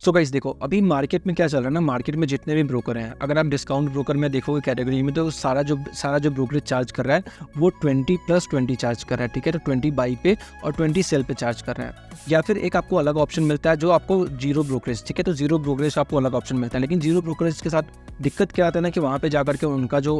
So guys देखो, अभी market में क्या चल रहा है ना, मार्केट में जितने भी ब्रोकर हैं, अगर आप डिस्काउंट ब्रोकर में देखोगे कैटेगरी में, तो सारा जो ब्रोकरेज चार्ज कर रहा है वो 20+20 चार्ज कर रहा है। ठीक है, तो 20 बाई पे और 20 सेल पे चार्ज कर रहा है। या फिर एक आपको अलग ऑप्शन मिलता है जो आपको जीरो ब्रोकरेज। ठीक है, तो जीरो ब्रोकरेज आपको अलग ऑप्शन मिलता है, लेकिन जीरो ब्रोकरेज के साथ दिक्कत क्या आता है ना कि वहाँ पे जाकर के उनका जो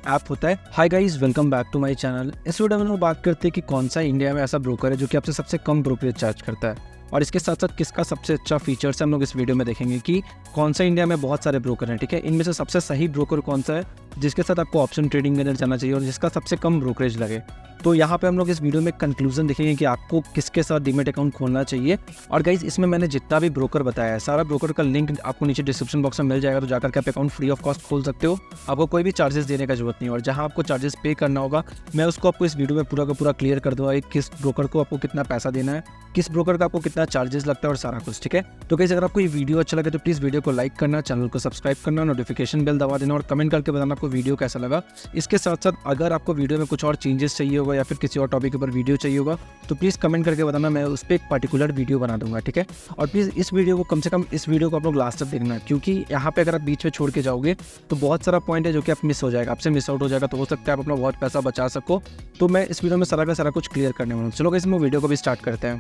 ऐप होता है। Hi guys, welcome back to my channel. इस वीडियो में हम बात करते हैं कि कौन सा इंडिया में ऐसा ब्रोकर है जो कि आपसे सबसे कम ब्रोकरेज चार्ज करता है, और इसके साथ साथ किसका सबसे अच्छा फीचर्स है हम लोग इस वीडियो में देखेंगे कि कौन सा इंडिया में बहुत सारे ब्रोकर हैं। ठीक है, इनमें से सबसे सही ब्रोकर कौन सा है जिसके साथ आपको ऑप्शन ट्रेडिंग में जाना चाहिए और जिसका सबसे कम ब्रोकरेज लगे। तो यहाँ पे हम लोग इस वीडियो में कंक्लूजन देखेंगे कि आपको किसके साथ डीमैट अकाउंट खोलना चाहिए। और गाइज, इसमें मैंने जितना भी ब्रोकर बताया है, सारा ब्रोकर का लिंक आपको नीचे डिस्क्रिप्शन बॉक्स में मिल जाएगा, तो जाकर के आप अकाउंट फ्री ऑफ कॉस्ट खोल सकते हो। आपको कोई भी चार्जेस देने का जरूरत नहीं है, और जहाँ आपको चार्जेस पे करना होगा मैं उसको आपको इस वीडियो में पूरा का पूरा क्लियर कर दूंगा, किस ब्रोकर को आपको कितना पैसा देना है, किस ब्रोकर का आपको कितना चार्जेस लगता है और सारा कुछ। ठीक है, तो गाइस, अगर आपको ये वीडियो अच्छा लगे तो प्लीज़ वीडियो को लाइक करना, चैनल को सब्सक्राइब करना, नोटिफिकेशन बेल दबा देना और कमेंट करके बताना आपको वीडियो कैसा लगा। इसके साथ साथ अगर आपको वीडियो में कुछ और चेंजेस चाहिए होगा या फिर किसी और टॉपिक के ऊपर वीडियो चाहिए होगा तो प्लीज़ कमेंट करके बताना, मैं उस पर एक पर्टिकुलर वीडियो बना दूंगा। ठीक है, और प्लीज़ इस वीडियो को कम से कम इस वीडियो को आप लोग लास्ट तक देखना, क्योंकि यहाँ पे अगर आप बीच में छोड़ के जाओगे तो बहुत सारा पॉइंट है जो कि आप मिस हो जाएगा, आपसे मिस आउट हो जाएगा, तो हो सकता है आप अपना बहुत पैसा बचा सको। तो मैं इस वीडियो में सारा का सारा कुछ क्लियर करने वाला हूँ। चलो गाइस, वीडियो को भी स्टार्ट करते हैं।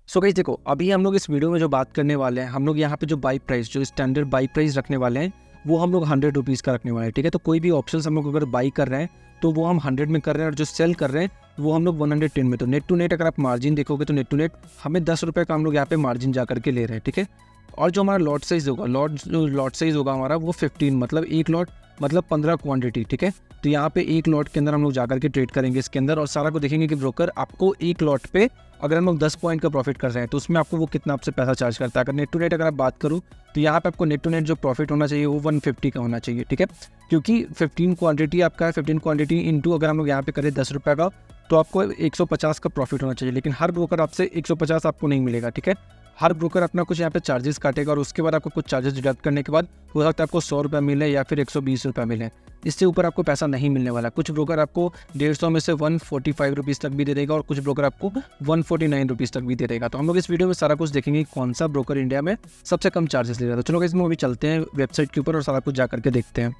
सो गाइस देखो, अभी हम लोग इस वीडियो में जो बात करने वाले हैं, हम लोग यहाँ पे जो बाई प्राइस, जो स्टैंडर्ड बाई प्राइस रखने वाले हैं वो हम लोग 100 रुपीज़ का रखने वाले हैं। ठीक है, तो कोई भी ऑप्शन हम लोग अगर बाई कर रहे हैं तो वो हम 100 में कर रहे हैं, और जो सेल कर रहे हैं वो हम लोग 110 में। तो नेट टू नेट अगर आप मार्जिन देखोगे तो नेट टू नेट हमें 10 रुपये का हम लोग यहाँ पे मार्जिन जा करके ले रहे हैं। ठीक है, और जो हमारा लॉट साइज़ होगा, लॉट साइज़ होगा हमारा वो 15, मतलब एक लॉट मतलब 15 क्वांटिटी। ठीक है, तो यहाँ पे एक लॉट के अंदर हम लोग जाकर के ट्रेड करेंगे इसके अंदर, और सारा को देखेंगे कि ब्रोकर आपको एक लॉट पे अगर हम लोग 10 पॉइंट का प्रॉफिट कर रहे हैं तो उसमें आपको वो कितना आपसे पैसा चार्ज करता है। अगर नेट टू नेट अगर आप बात करूँ तो यहाँ पे आपको नेट टू नेट जो प्रॉफिट होना चाहिए वो 150 का होना चाहिए। ठीक है, क्योंकि 15 क्वांटिटी आपका है, 15 क्वांटिटी इंटू अगर हम लोग यहाँ पे करें 10 रुपये का तो आपको 150 का प्रॉफिट होना चाहिए। लेकिन हर ब्रोकर आपसे 150 आपको नहीं मिलेगा। ठीक है, हर ब्रोकर अपना कुछ यहाँ पे चार्जेस काटेगा, और उसके बाद आपको कुछ चार्जेस डिडक्ट करने के बाद हो सकता है आपको 100 रुपये मिले या फिर 120 रुपये मिले, इससे ऊपर आपको पैसा नहीं मिलने वाला। कुछ ब्रोकर आपको 150 में से 145 रुपीज़ तक भी दे देगा, और कुछ ब्रोकर आपको 149 रुपीज़ तक भी दे देगा। तो हम लोग इस वीडियो में सारा कुछ देखेंगे कौन सा ब्रोकर इंडिया में सबसे कम चार्जेस ले रहा है। तो चलो इसमें अभी चलते हैं वेबसाइट के ऊपर और सारा कुछ जा करके देखते हैं।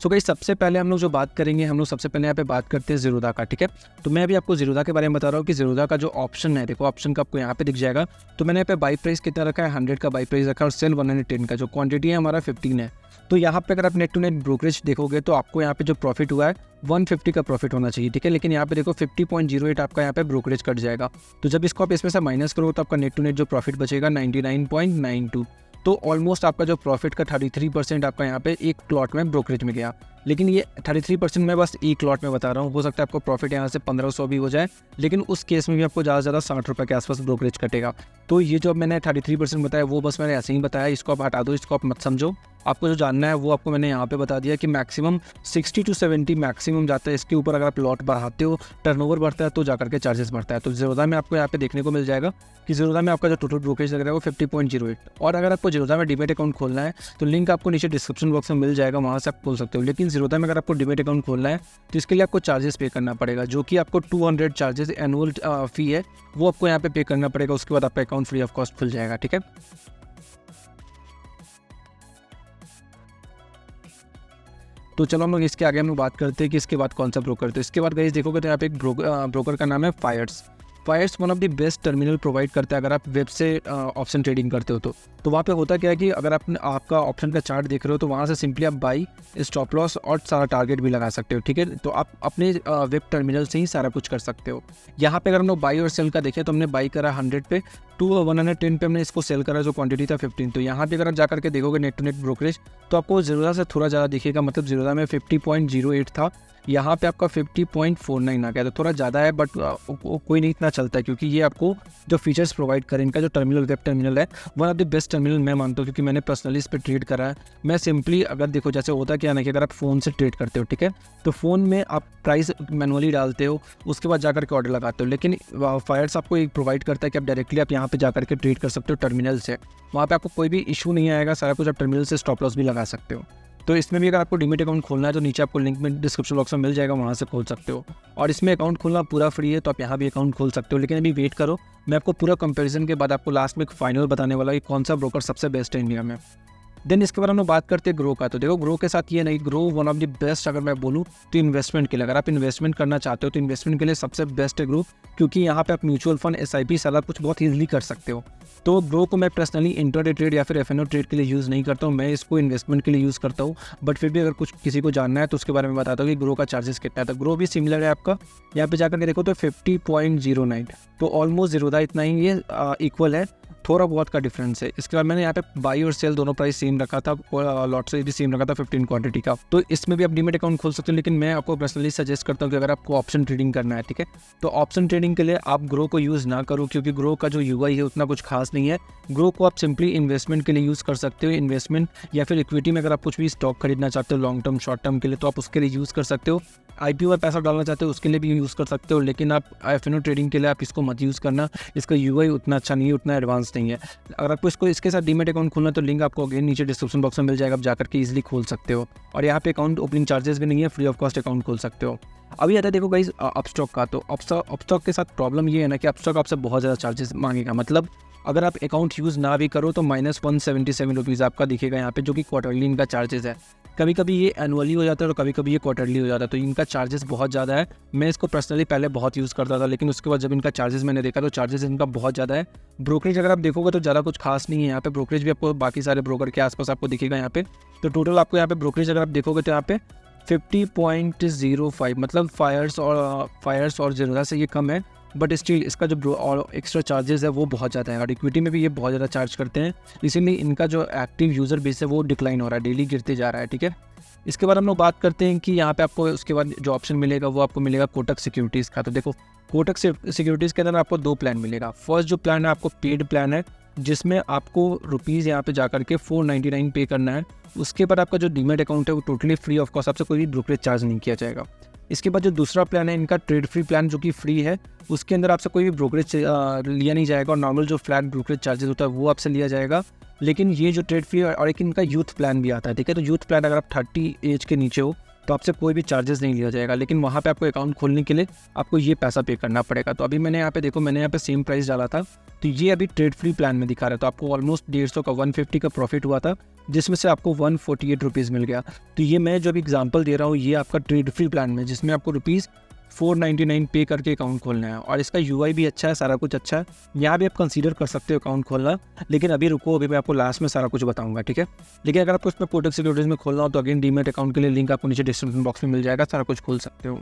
सो गाइस, सबसे पहले हम लोग जो बात करेंगे, हम लोग सबसे पहले यहाँ पे बात करते हैं ज़ीरोधा का। ठीक है, तो मैं अभी आपको ज़ीरोधा के बारे में बता रहा हूँ कि ज़ीरोधा का जो ऑप्शन है, देखो ऑप्शन का आपको यहाँ पे दिख जाएगा। तो मैंने यहाँ पे बाई प्राइस कितना रखा है, 100 का बाई प्राइस रखा है, और सेल 110 का, जो क्वांटिटी है हमारा 15 है। तो यहाँ पे अगर आप नेट टू नेट ब्रोकरेज देखोगे तो आपको यहाँ पे जो प्रॉफिट हुआ है 150 का प्रॉफिट होना चाहिए। ठीक है, लेकिन यहाँ पे देखो 50.08 आपका यहाँ पे ब्रोकरेज कट जाएगा। तो जब इसको आप इसमें से माइनस करोगे तो आपका नेट टू नेट जो प्रॉफिट बचेगा 99.92। तो ऑलमोस्ट आपका जो प्रॉफिट का 33% आपका यहाँ पे एक प्लॉट में ब्रोकरेज में गया। लेकिन ये 33% मैं बस एक लॉट में बता रहा हूँ, हो सकता है आपको प्रॉफिट यहाँ से 1500 भी हो जाए, लेकिन उस केस में भी आपको ज़्यादा से ज़्यादा 60 रुपये के आसपास ब्रोकरेज कटेगा। तो ये जो मैंने 33% बताया वो बस मैंने ऐसे ही बताया, इसको आप हटा दो, इसको आप मत समझो। आपको जो जानना है वो आपको मैंने यहाँ पे बता दिया कि मैक्सिमम 60 to 70 मैक्सिमम जाता है। इसके ऊपर अगर आप लॉट बढ़ाते हो, टर्नओवर बढ़ता है, तो जाकर के चार्जेस बढ़ता है। तो ज़ीरोधा में आपको यहाँ पे देखने को मिल जाएगा कि ज़ीरोधा में आपका जो टोटल ब्रोकरेज लग रहा है वो 50.08। और अगर आपको ज़ीरोधा में डीमैट अकाउंट खोलना है तो लिंक आपको नीचे डिस्क्रिप्शन बॉक्स में मिल जाएगा, वहाँ से आप खोल सकते हो। लेकिन ज़ीरोधा में अगर आपको डीमैट अकाउंट खोलना है तो इसके लिए आपको चार्जेस पे करना पड़ेगा, जो कि आपको 200 चार्जेस एनुअल फ़ी है, वो आपको यहाँ पे करना पड़ेगा। उसके बाद आपका अकाउंट फ्री ऑफ कॉस्ट खुल जाएगा। ठीक है, तो चलो हम लोग इसके आगे हम लोग बात करते हैं कि इसके बाद कौन सा ब्रोकर। तो इसके बाद गाइस देखोगे तो यहाँ पे एक ब्रोकर का नाम है Fyers. Fyers one of the best terminal provide करता है अगर आप वेब से ऑप्शन ट्रेडिंग करते हो तो वहाँ पे होता क्या है कि अगर आपका ऑप्शन का चार्ट देख रहे हो तो वहाँ से सिंपली आप बाई, स्टॉप लॉस और सारा टारगेट भी लगा सकते हो। ठीक है, तो आप अपने वेब टर्मिनल से ही सारा कुछ कर सकते हो। यहाँ पे अगर हम लोग बाई और सेल का देखें तो हमने बाई करा 100 पे, 110 पे हमने इसको सेल करा, जो क्वांटिटी था 15। तो यहाँ पे अगर आप जाकर के देखोगे नेट टू नेट ब्रोकरेज तो आपको ज़ीरोधा से थोड़ा ज़्यादा दिखेगा, मतलब ज़ीरोधा में 50.08 था, यहाँ पे आपका 50.49 आ गया। तो थोड़ा ज़्यादा है, बट कोई नहीं, इतना चलता है, क्योंकि ये आपको जो फीचर्स प्रोवाइड करें, इनका जो टर्मिनल वेब टर्मिनल है one of the best terminal मैं मानता हूँ, क्योंकि मैंने पर्सनली इस पर ट्रेड करा है। मैं सिंपली अगर देखो, जैसे होता क्या ना कि अगर आप फ़ोन से ट्रेड करते हो, ठीक है, तो फ़ोन में आप प्राइस मैनुअली डालते हो, उसके बाद जाकर के ऑर्डर लगाते हो। लेकिन फायर्स आपको एक प्रोवाइड करता है कि आप डायरेक्टली आप यहाँ पे जाकर के ट्रेड कर सकते हो टर्मिनल से, वहाँ पे आपको कोई भी इशू नहीं आएगा, सारा कुछ आप टर्मिनल से स्टॉप लॉस भी लगा सकते हो। तो इसमें भी अगर आपको डीमेट अकाउंट खोलना है तो नीचे आपको लिंक में डिस्क्रिप्शन बॉक्स में मिल जाएगा, वहाँ से खोल सकते हो। और इसमें अकाउंट खोलना पूरा फ्री है, तो आप यहाँ भी अकाउंट खोल सकते हो। लेकिन अभी वेट करो, मैं आपको पूरा कंपैरिजन के बाद आपको लास्ट में एक फाइनल बताने वाला कि कौन सा ब्रोकर सबसे बेस्ट है इंडिया में। देन इसके बाद हम लोग बात करते हैं ग्रो का। तो देखो ग्रो के साथ ये नहीं, grow one of the best अगर मैं बोलूँ तो इन्वेस्टमेंट के लिए, अगर आप इन्वेस्टमेंट करना चाहते हो तो इन्वेस्टमेंट के लिए सबसे बेस्ट है ग्रो, क्योंकि यहाँ पे आप म्यूचुअल फंड, SIP सारा कुछ बहुत ईजिली कर सकते हो। तो ग्रो को मैं पर्सनली इंट्राडे ट्रेड या फिर FNO ट्रेड के लिए यूज़ नहीं करता हूँ, मैं इसको इन्वेस्टमेंट के लिए यूज़ करता हूँ। बट फिर भी अगर कुछ किसी को जानना है तो उसके बारे में बताता हूँ कि ग्रो का चार्जेस कितना है। तो ग्रो भी सिमिलर है आपका, यहाँ पे जाकर के देखो तो 50.09, तो ऑलमोस्ट जीरो था, इतना ही ये इक्वल है, थोड़ा बहुत का डिफरेंस है। इसके बाद मैंने यहाँ पे बाई और सेल दोनों प्राइस सेम रखा था, और लॉट से भी सेम रखा था 15 क्वांटिटी का। तो इसमें भी आप डीमेट अकाउंट खोल सकते हो, लेकिन मैं आपको पर्सनली सजेस्ट करता हूँ कि अगर आपको ऑप्शन ट्रेडिंग करना है, ठीक है, तो ऑप्शन ट्रेडिंग के लिए आप ग्रो को यूज़ ना करो, क्योंकि ग्रो का जो UI है उतना कुछ खास नहीं है। ग्रो को आप सिंपली इन्वेस्टमेंट के लिए यूज़ कर सकते हो, इन्वेस्टमेंट या फिर इक्विटी में अगर आप कुछ भी स्टॉक खरीदना चाहते हो लॉन्ग टर्म शॉर्ट टर्म के लिए, तो आप उसके लिए यूज़ कर सकते हो। IPO में पैसा डालना चाहते हो उसके लिए भी यूज़ कर सकते हो, लेकिन आप FNO ट्रेडिंग के लिए आप इसको मत यूज़ करना, इसका UI उतना अच्छा नहीं है, उतना एडवांस नहीं है। अगर आपको इसके साथ डीमेट अकाउंट खोलना तो लिंक आपको अगेन नीचे डिस्क्रिप्शन बॉक्स में मिल जाएगा, आप जाकर के ईजिली खोल सकते हो। और यहाँ पे अकाउंट ओपनिंग चार्जेस भी नहीं है, फ्री ऑफ कॉस्ट अकाउंट खोल सकते हो। अभी आता है देखो गाइस अपस्टॉक का। तो अपस्टॉक के साथ प्रॉब्लम ये है ना कि अपस्टॉक आपसे बहुत ज़्यादा चार्जेस मांगेगा, मतलब अगर आप अकाउंट यूज़ ना भी करो तो -177 रुपीज़ आपका दिखेगा यहाँ पे, जो कि क्वार्टरली इनका चार्जेस है। कभी कभी ये एनुअली हो जाता है और कभी कभी ये क्वार्टरली हो जाता है, तो इनका चार्जेस बहुत ज़्यादा है। मैं इसको पर्सनली पहले बहुत यूज़ करता था, लेकिन उसके बाद जब इनका चार्जेस मैंने देखा तो चार्जेस इनका बहुत ज़्यादा है। ब्रोकरेज अगर आप देखोगे तो ज़्यादा कुछ खास नहीं है यहाँ पे, ब्रोकरेज भी आपको बाकी सारे ब्रोकर के आसपास आपको दिखेगा यहाँ पे। तो टोटल आपको यहाँ पे ब्रोकरेज अगर आप देखोगे तो यहाँ पे 50.05, मतलब फायर्स और ज़ीरोधा से ये कम है, बट स्टिल इसका जो और एक्स्ट्रा चार्जेस है वो बहुत ज़्यादा है। और इक्विटी में भी ये बहुत ज़्यादा चार्ज करते हैं, इसीलिए इनका जो एक्टिव यूज़र बेस है वो डिक्लाइन हो रहा है, डेली गिरते जा रहा है, ठीक है। इसके बाद हम लोग बात करते हैं कि यहाँ पे आपको उसके बाद जो ऑप्शन मिलेगा वो आपको मिलेगा कोटक सिक्योरिटीज़ का। तो देखो कोटक सिक्योरिटीज़ के अंदर आपको 2 प्लान मिलेगा। फर्स्ट जो प्लान है आपको पेड प्लान है, जिसमें आपको रुपीज़ यहाँ पे जाकर के 499 पे करना है। उसके बाद आपका जो डीमेट अकाउंट है वो टोटली फ्री ऑफ कॉस्ट, आपसे कोई भी ब्रोकरेज चार्ज नहीं किया जाएगा। इसके बाद जो दूसरा प्लान है इनका ट्रेड फ्री प्लान, जो कि फ्री है, उसके अंदर आपसे कोई भी ब्रोकरेज लिया नहीं जाएगा, और नॉर्मल जो फ्लैट ब्रोकरेज चार्जेस होता है वो आपसे लिया जाएगा। लेकिन ये जो ट्रेड फ्री और एक इनका यूथ प्लान भी आता है, ठीक है। तो यूथ प्लान अगर आप 30 एज के नीचे हो तो आपसे कोई भी चार्जेस नहीं लिया जाएगा, लेकिन वहाँ पे आपको अकाउंट खोलने के लिए आपको ये पैसा पे करना पड़ेगा। तो अभी मैंने यहाँ पे देखो, मैंने यहाँ पे सेम प्राइस डाला था, तो ये अभी ट्रेड फ्री प्लान में दिखा रहा है। तो आपको ऑलमोस्ट 150 का 150 का प्रॉफिट हुआ था, जिसमें से आपको 148 रुपीज़ मिल गया। तो ये मैं जो अभी एग्जाम्पल दे रहा हूँ ये आपका ट्रेड फ्री प्लान में, जिसमें आपको रुपीज़ 499 पे करके अकाउंट खोलना है। और इसका UI भी अच्छा है, सारा कुछ अच्छा है, यहाँ भी आप कंसीडर कर सकते हो अकाउंट खोलना। लेकिन अभी रुको, अभी मैं आपको लास्ट में सारा कुछ बताऊंगा, ठीक है। लेकिन अगर आपको इसमें कोटक सिक्योरिटीज़ में खोलना हो तो अगेन डीमेट अकाउंट के लिए लिंक आपको नीचे डिस्क्रिप्शन बॉक्स में मिल जाएगा, सारा कुछ खोल सकते हो।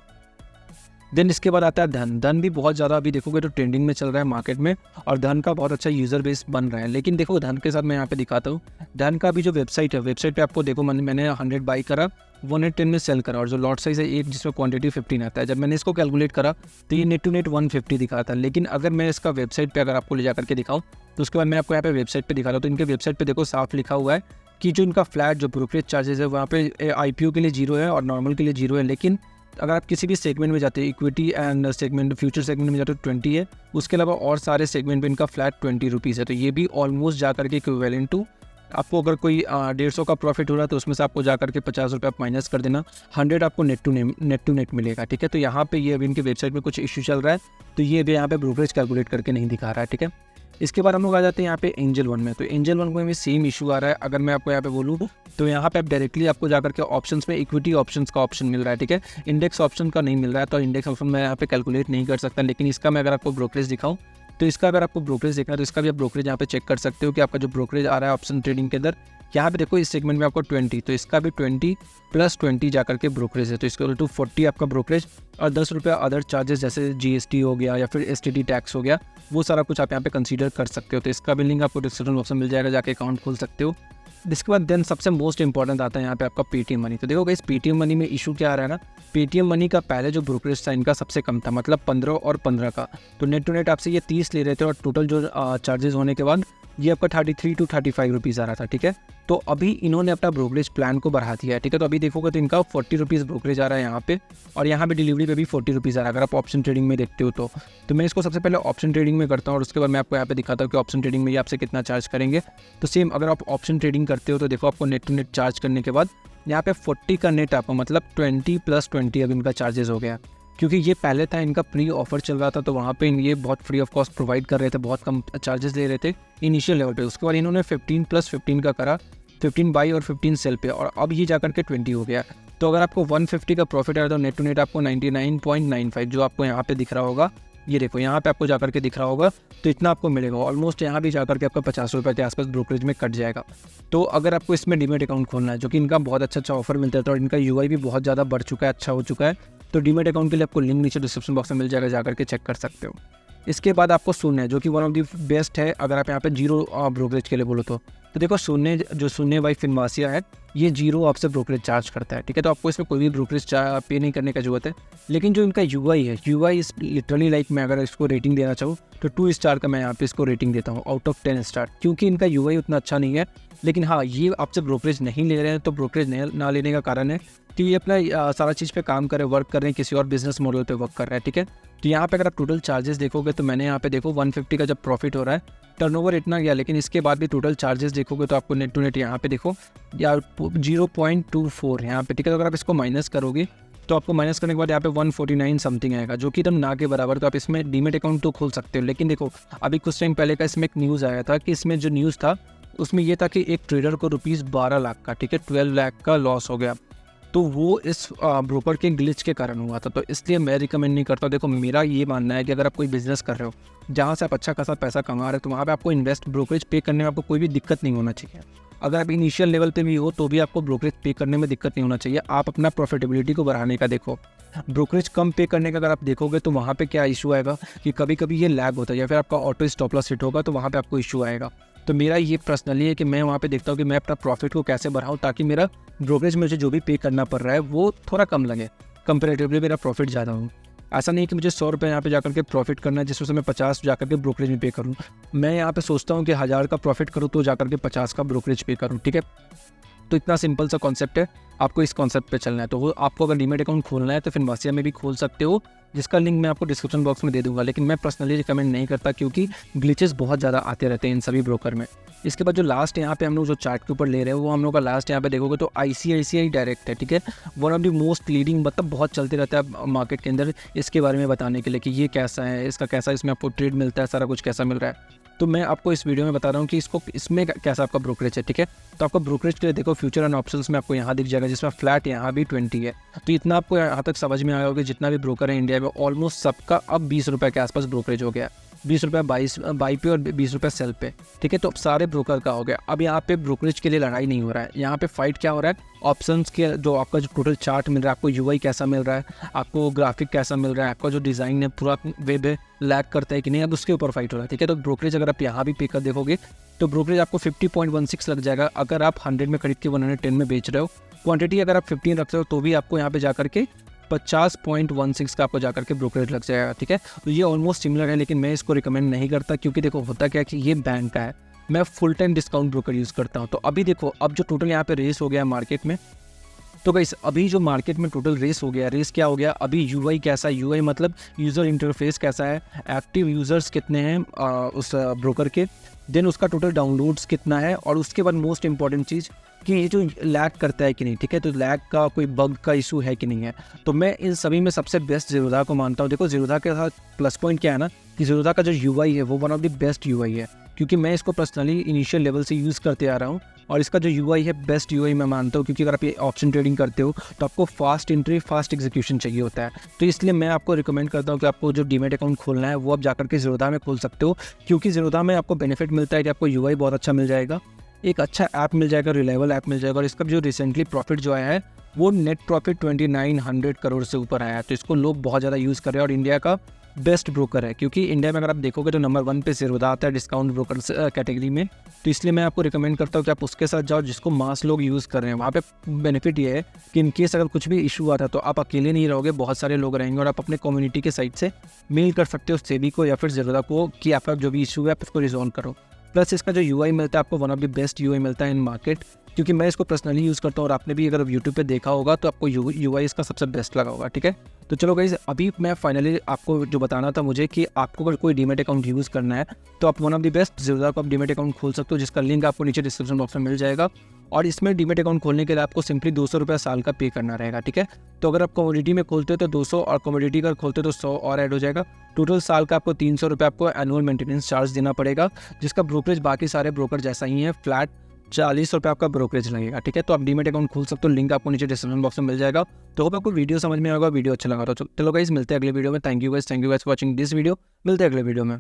देन इसके बाद आता है धन। धन भी बहुत ज़्यादा अभी देखोगे तो ट्रेंडिंग में चल रहा है मार्केट में, और धन का बहुत अच्छा यूज़र बेस बन रहा है। लेकिन देखो धन के साथ मैं यहाँ पे दिखाता हूँ, धन का भी जो वेबसाइट है, वेबसाइट पे आपको देखो मैंने 100 बाई करा, 110 में सेल करा, और जो लॉट साइज़ है 1 जिसमें क्वांटिटी 15 आता है। जब मैंने इसको कैलकुलेट करा तो ये नेट टू नेट 150 दिखा था। लेकिन अगर मैं इसका वेबसाइट पर अगर आपको ले जा करके दिखाऊँ तो उसके बाद मैं आपको यहाँ पे वेबसाइट पर दिखा रहा हूँ, तो इनके वेबसाइट पर देखो साफ लिखा हुआ है कि जो इनका फ्लैट जो ब्रोकरेज चार्जेस है वहाँ पे IPO के लिए 0 है और नॉर्मल के लिए 0 है। लेकिन अगर आप किसी भी सेगमेंट में जाते हैं, equity and segment, future segment में जाते हो 20 है, उसके अलावा और सारे सेगमेंट पे इनका फ्लैट 20 रुपीज़ है। तो ये भी ऑलमोस्ट जा करके इक्विवेलेंट टू, आपको अगर कोई 150 का प्रॉफिट हो रहा है तो उसमें से आपको जा करके 50 रुपये आप माइनस कर देना, 100 आपको नेट टू नेट मिलेगा, ठीक है। तो यहाँ पे ये अभी इनकी वेबसाइट में कुछ इशू चल रहा है, तो ये अभी यहाँ पे ब्रोकरेज कैलकुलेट करके नहीं दिखा रहा है, ठीक है। इसके बाद हम लोग आ जाते हैं यहाँ पे एंजल वन में। तो एंजल वन में भी सेम इशू आ रहा है। अगर मैं आपको यहाँ पे बोलूँ तो यहाँ पे आप डायरेक्टली आपको जाकर के ऑप्शंस में इक्विटी ऑप्शंस का ऑप्शन मिल रहा है, ठीक है। इंडेक्स ऑप्शन का नहीं मिल रहा है, तो इंडेक्स ऑप्शन मैं यहाँ पे कैलकुलेट नहीं कर सकता। लेकिन इसका मैं अगर आपको ब्रोकरेज दिखाऊँ तो इसका अगर आपको ब्रोकरेज देखना है तो इसका भी आप ब्रोकरेज यहाँ पे चेक कर सकते हो कि आपका जो ब्रोकरेज आ रहा है ऑप्शन ट्रेडिंग के अंदर, यहाँ पे देखो इस सेगमेंट में आपको 20, तो इसका भी 20 + 20 जाकर के ब्रोकरेज है, तो इसका टू 40 आपका ब्रोकरेज, और 10 रुपये अदर चार्जेस जैसे GST हो गया या फिर STT टैक्स हो गया, वो सारा कुछ आप यहाँ पे कंसीडर कर सकते हो। तो इसका भी लिंक आपको डिस्क्रिप्शन बॉक्स में मिल जाएगा, जाके अकाउंट खोल सकते हो। इसके बाद देन सबसे मोस्ट इंपॉर्टेंट आता है यहाँ पे आपका पेटीएम मनी। तो देखो गाइस पेटीएम मनी में इशू क्या आ रहा है ना, पेटीएम मनी का पहले जो ब्रोकरेज था इनका सबसे कम था, मतलब 15 और 15 का, तो नेट टू नेट आपसे ये 30 ले रहे थे, और टोटल जो चार्जेस होने के बाद ये आपका 33 to 35 रुपीज़ आ रहा था, ठीक है। तो अभी इन्होंने अपना ब्रोकरेज प्लान को बढ़ा दिया है, ठीक है। तो अभी देखोगे तो इनका 40 रुपीज़ ब्रोकरेज आ रहा है यहाँ पे, और यहाँ पे डिलीवरी पे भी 40 रुपीज़ आ रहा है अगर आप ऑप्शन ट्रेडिंग में देखते हो तो मैं इसको सबसे पहले ऑप्शन ट्रेडिंग में करता हूँ, और उसके बाद मैं आपको यहाँ पे दिखाता हूँ कि ऑप्शन ट्रेडिंग में ये आपसे कितना चार्ज करेंगे। तो सेम अगर आप ऑप्शन ट्रेडिंग करते हो तो देखो आपको नेट टू नेट चार्ज करने के बाद यहाँ पे 40 का नेट आपको मतलब 20 + 20 अब इनका चार्जेस हो गया, क्योंकि ये पहले था इनका प्री ऑफर चल रहा था, तो वहाँ पे ये बहुत फ्री ऑफ कॉस्ट प्रोवाइड कर रहे थे, बहुत कम चार्जेस ले रहे थे इनिशियल लेवल पे। उसके बाद इन्होंने 15 + 15 का करा, 15 बाई और 15 सेल पे, और अब ये जाकर के 20 हो गया। तो अगर आपको 150 का प्रॉफिट आ रहा है तो नेट टू नेट आपको 99.95 जो आपको यहाँ पे दिख रहा होगा, ये देखो यहाँ पे आपको जाकर के दिख रहा होगा, तो इतना आपको मिलेगा। ऑलमोस्ट यहाँ भी जाकर के आपका 50 रुपये के आसपास ब्रोकरेज में कट जाएगा। तो अगर आपको इसमें डीमेट अकाउंट खोलना है, जो कि इनका बहुत अच्छा ऑफर मिलता है, तो इनका यूआई भी बहुत ज़्यादा बढ़ चुका है, अच्छा हो चुका है, तो डीमेट अकाउंट के लिए आपको लिंक नीचे डिस्क्रिप्शन बॉक्स में मिल जाएगा, जाकर के चेक कर सकते हो। इसके बाद आपको शून्य, जो कि वन ऑफ द बेस्ट है अगर आप यहाँ पे जीरो ब्रोकरेज के लिए बोलो तो देखो शून्य बाई फिनवासिया है, ये जीरो आपसे ब्रोकरेज चार्ज करता है, ठीक है। तो आपको इसमें कोई भी ब्रोकरेज पे नहीं करने का जरूरत है। लेकिन जो इनका यूआई है, यूआई इस लिटरली लाइक मैं अगर इसको रेटिंग देना चाहूँ तो 2 स्टार का मैं यहाँ पे इसको रेटिंग देता हूँ आउट ऑफ 10 स्टार, क्योंकि इनका यूआई उतना अच्छा नहीं है। लेकिन हाँ, ये आपसे ब्रोकरेज नहीं ले रहे हैं, तो ब्रोकरेज ना लेने का कारण है कि ये अपना सारा चीज़ पे काम कर रहे हैं, किसी और बिजनेस मॉडल पे वर्क कर रहा है, ठीक है। तो यहाँ पे अगर आप टोटल चार्जेस देखोगे तो मैंने यहाँ पे देखो 150 का जब प्रॉफिट हो रहा है, टर्नओवर इतना गया, लेकिन इसके बाद भी टोटल चार्जेस देखोगे तो आपको नेट टू नेट यहाँ पे देखो यार 0.24 यहाँ पे, ठीक है। तो अगर आप इसको माइनस करोगे तो आपको माइनस करने के बाद यहाँ पे 149 समथिंग आएगा, जो कि एकदम ना के बराबर। तो आप इसमें डीमेट अकाउंट तो खोल सकते हो, लेकिन देखो अभी कुछ टाइम पहले का इसमें एक न्यूज़ आया था कि इसमें जो न्यूज़ था उसमें ये था कि एक ट्रेडर को ₹12 लाख का, ठीक है, 12 लाख का लॉस हो गया। तो वो इस ब्रोकर के ग्लिच के कारण हुआ था, तो इसलिए मैं रिकमेंड नहीं करता। देखो मेरा ये मानना है कि अगर आप कोई बिजनेस कर रहे हो जहाँ से आप अच्छा खासा पैसा कमा रहे हो, तो वहाँ पे आपको इन्वेस्ट ब्रोकरेज पे करने में आपको कोई भी दिक्कत नहीं होना चाहिए। अगर आप इनिशियल लेवल पे भी हो तो भी आपको ब्रोकरेज पे करने में दिक्कत नहीं होना चाहिए। आप अपना प्रॉफिटेबिलिटी को बढ़ाने का देखो। ब्रोकरेज कम पे करने का अगर आप देखोगे तो वहाँ पे क्या इशू आएगा कि कभी कभी ये लैग होता है, या फिर आपका ऑटो स्टॉप लॉस हिट होगा, तो वहाँ पे आपको इशू आएगा। तो मेरा ये पर्सनली है कि मैं वहाँ पे देखता हूँ कि मैं अपना प्रॉफिट को कैसे बढ़ाऊँ, ताकि मेरा ब्रोकरेज मुझे जो भी पे करना पड़ रहा है वो थोड़ा कम लगे, कंपेरेटिवली मेरा प्रॉफिट ज़्यादा हो। ऐसा नहीं कि मुझे 100 रुपये यहाँ पे जाकर के प्रॉफिट करना है जिसमें से मैं 50 जाकर के ब्रोकरेज में पे करूँ। मैं यहाँ पे सोचता हूँ कि 1000 का प्रॉफिट करूँ तो जाकर के 50 का ब्रोकरेज पे करूँ, ठीक है। तो इतना सिंपल सा कॉन्सेप्ट है, आपको इस कॉन्सेप्ट पे चलना है। तो वो आपको अगर डीमेट अकाउंट खोलना है तो फिनवासिया में भी खोल सकते हो, जिसका लिंक मैं आपको डिस्क्रिप्शन बॉक्स में दे दूंगा। लेकिन मैं पर्सनली रिकमेंड नहीं करता, क्योंकि ग्लिचेस बहुत ज़्यादा आते रहते हैं इन सभी ब्रोकर में। इसके बाद जो लास्ट यहाँ पे हम लोग जो चार्ट के ऊपर ले रहे हैं, वो हम लोग का लास्ट यहाँ पे देखोगे तो ICICI डायरेक्ट है, ठीक है। One of the most leading, मतलब बहुत चलते रहता है मार्केट के अंदर इसके बारे में बताने के लिए कि ये कैसा है, इसका कैसा इसमें आपको ट्रेड मिलता है, सारा कुछ कैसा मिल रहा है। तो मैं आपको इस वीडियो में बता रहा हूँ कि इसमें कैसा आपका ब्रोकरेज है, ठीक है। तो आपका ब्रोकरेज के लिए देखो फ्यूचर एंड ऑप्शंस में आपको यहाँ दिख जाएगा, जिसमें फ्लैट यहाँ भी 20 है। तो इतना आपको यहाँ तक समझ में आया होगा, जितना भी ब्रोकर है इंडिया में ऑलमोस्ट सबका अब 20 रुपये के आसपास ब्रोकरेज हो गया। 20 रुपये बाई पे और 20 रुपये सेल पे, ठीक है। तो अब सारे ब्रोकर का हो गया। अब यहाँ पे ब्रोकरेज के लिए लड़ाई नहीं हो रहा है, यहाँ पे फाइट क्या हो रहा है, ऑप्शंस के जो आपका जो टोटल चार्ट मिल रहा है, आपको यूआई कैसा मिल रहा है, आपको ग्राफिक कैसा मिल रहा है, आपका जो डिज़ाइन है पूरा वेब है लैग करता है कि नहीं, अब उसके ऊपर फाइट हो रहा है, ठीक है। तो ब्रोकरेज अगर आप यहाँ भी पे कर देखोगे तो ब्रोकरेज आपको 50.16 लग जाएगा अगर आप 100 में खरीद के 110 में बेच रहे हो। क्वांटिटी अगर आप 15 रखते हो तो भी आपको यहाँ पे जाकर के 50.16 का आपको जाकर के ब्रोकरेज लग जाएगा, ठीक है। तो ये ऑलमोस्ट सिमिलर है, लेकिन मैं इसको रिकमेंड नहीं करता, क्योंकि देखो होता क्या है कि ये बैंक का है, मैं full time discount broker use करता हूँ। तो अभी देखो अब जो टोटल यहाँ पे रेस हो गया मार्केट में, तो गाइस अभी जो मार्केट में टोटल रेस हो गया, रेस क्या हो गया, अभी यूआई कैसा, यूआई मतलब यूज़र इंटरफेस कैसा है, एक्टिव यूज़र्स कितने हैं उस ब्रोकर के, देन उसका टोटल डाउनलोड्स कितना है, और उसके बाद मोस्ट इंपॉर्टेंट चीज़ कि ये जो लैग करता है कि नहीं, ठीक है। तो लैग का कोई बग का इशू है कि नहीं है। तो मैं इन सभी में सबसे बेस्ट ज़ीरोधा को मानता हूँ। देखो ज़ीरोधा के साथ प्लस पॉइंट क्या है ना, कि ज़ीरोधा का जो यूआई है वो one of the best UI है, क्योंकि मैं इसको पर्सनली इनिशियल लेवल से यूज़ करते आ रहा हूँ, और इसका जो यूआई है बेस्ट यूआई मैं मानता हूँ, क्योंकि अगर आप ये ऑप्शन ट्रेडिंग करते हो तो आपको फास्ट एंट्री फास्ट एग्जीक्यूशन चाहिए होता है। तो इसलिए मैं आपको रिकमेंड करता हूँ कि आपको जो डीमेट अकाउंट खोलना है वो आप जाकर के ज़ीरोधा में खोल सकते हो, क्योंकि ज़ीरोधा में आपको बेनिफिट मिलता है कि आपको यूआई बहुत अच्छा मिल जाएगा, एक अच्छा ऐप मिल जाएगा, रिलायबल ऐप मिल जाएगा, और इसका जो रिसेंटली प्रॉफिट जो आया है वो नेट प्रॉफिट 2900 करोड़ से ऊपर आया है। तो इसको लोग बहुत ज़्यादा यूज़ कर रहे हैं, और इंडिया का बेस्ट ब्रोकर है, क्योंकि इंडिया में अगर आप देखोगे तो नंबर 1 पे ज़ीरोधा आता है डिस्काउंट ब्रोकर कैटेगरी में। तो इसलिए मैं आपको रिकमेंड करता हूँ कि आप उसके साथ जाओ जिसको मास लोग यूज़ कर रहे हैं। वहाँ पे बेनिफिट ये है कि इनकेस अगर कुछ भी इशू आता है तो आप अकेले नहीं रहोगे, बहुत सारे लोग रहेंगे, और आप अपने कम्युनिटी के साइड से मेल कर सकते हो सेबी को या फिर ज़ीरोधा को कि आपका जो भी इशू है आप उसको रिजॉल्व करो। प्लस इसका जो यूआई मिलता है आपको one of the best UI मिलता है इन मार्केट, क्योंकि मैं इसको पर्सनली यूज़ करता हूँ और आपने भी अगर यूट्यूब पे देखा होगा तो आपको UI इसका सबसे बेस्ट लगा होगा, ठीक है। तो चलो गाइस, अभी मैं फाइनली आपको जो बताना था मुझे कि आपको अगर कोई डीमैट अकाउंट यूज़ करना है तो आप one of the best Zerodha को आप डीमैट अकाउंट खोल सकते हो, जिसका लिंक आपको नीचे डिस्क्रिप्शन बॉक्स में मिल जाएगा। और इसमें डीमैट अकाउंट खोलने के लिए आपको सिंपली 200 रुपये साल का पे करना रहेगा, ठीक है। तो अगर आप कमोडिटी में खोलते हो तो 200 और कमोडिटी का खोलते हो तो 100 और ऐड हो जाएगा। टोटल साल का आपको 300 रुपये आपको एनुअल मेंटेनेंस चार्ज देना पड़ेगा, जिसका ब्रोकरेज बाकी सारे ब्रोकर जैसा ही है, फ्लैट 40 रुपये आपका ब्रोकरेज लगेगा, ठीक है। तो आप डीमैट अकाउंट खोल सकते हो, लिंक आपको नीचे डिस्क्रिप्शन बॉक्स में मिल जाएगा। तो होप आपको वीडियो समझ में आएगा, वीडियो अच्छा लगा तो चलो गाइस मिलते हैं अगले वीडियो में। Thank you guys for watching this video. मिलते हैं अगले वीडियो में।